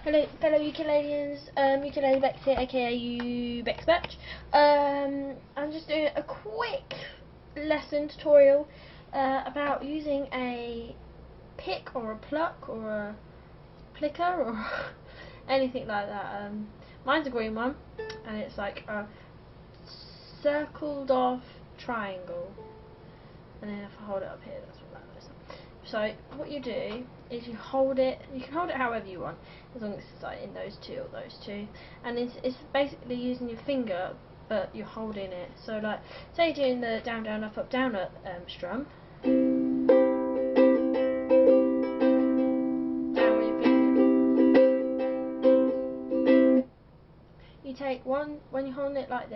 Hello fellow ukulelians, Ukulele Bex here, aka Bex Batch. I'm just doing a quick lesson tutorial about using a pick or a pluck or a plicker or anything like that. Mine's a green one and it's like a circled off triangle, and then if I hold it up here, that's what that looks like. So what you do is you hold it, you can hold it however you want, as long as it's like in those two or those two, and it's basically using your finger but you're holding it. So like, say you're doing the down down up up down up strum, down with your finger. You take one, when you're holding it like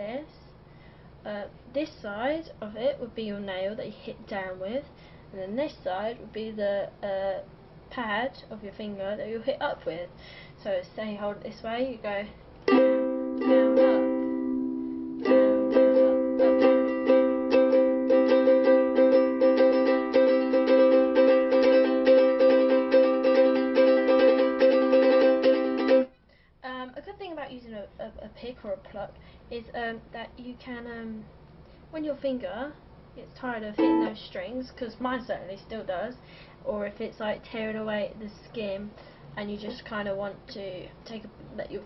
this side of it would be your nail that you hit down with, and then this side would be the pad of your finger that you'll hit up with. So say you hold it this way, you go down, down, up, down, down, up. A good thing about using a pick or a pluck is that you can, when your finger gets tired of hitting those strings, because mine certainly still does, or if it's like tearing away at the skin and you just kind of want to let your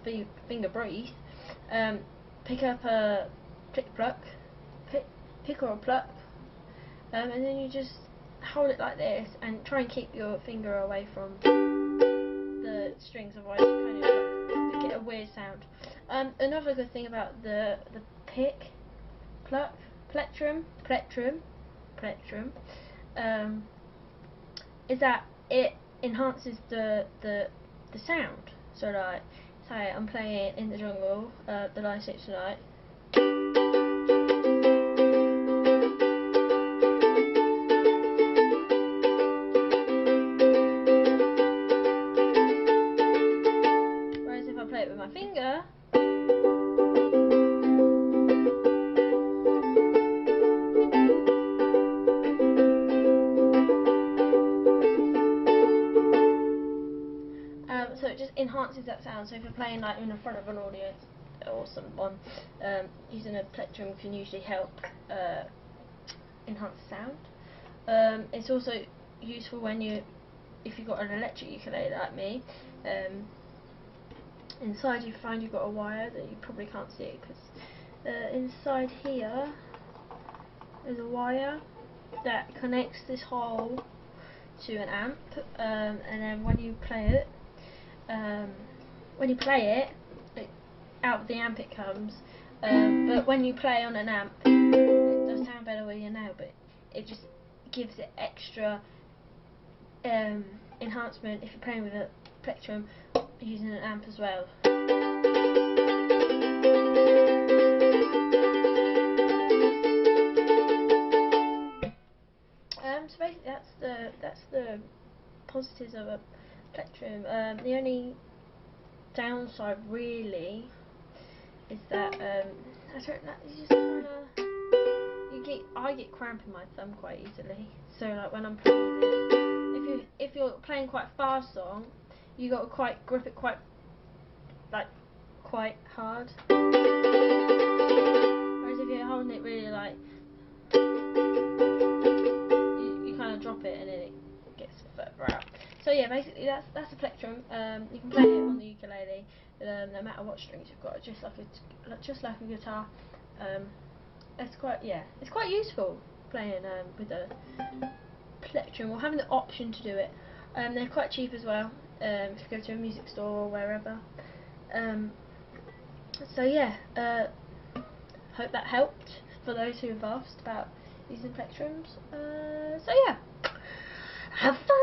finger breathe, pick up a pick or a pluck, and then you just hold it like this and try and keep your finger away from the strings, otherwise you kind of get a weird sound. Another good thing about the pick, pluck, Plectrum, is that it enhances the sound. So like, say I'm playing in the jungle, the line 6 tonight. Whereas if I play it with my finger, so it just enhances that sound. So if you're playing like in front of an audience or someone, using a plectrum can usually help enhance the sound. It's also useful when if you've got an electric ukulele like me. Inside you find you've got a wire that you probably can't see it, because inside here there's a wire that connects this hole to an amp, and then when you play it, out of the amp it comes, but when you play on an amp it does sound better with your nail, but it just gives it extra enhancement if you're playing with a plectrum using an amp as well. So basically that's the positives of a plectrum. The only downside really is that I don't know, you just kinda, I get cramp in my thumb quite easily. So like when I'm playing it, if you're playing quite a fast song, you got to grip it quite hard. Whereas if you're holding it really like, you kind of drop it and then it gets further out. So yeah, basically that's a plectrum. You can play it on the ukulele, no matter what strings you've got, just like a guitar. It's quite useful playing with a plectrum, or having the option to do it. They're quite cheap as well, if you go to a music store or wherever. So yeah, hope that helped for those who have asked about using plectrums. So yeah, have fun.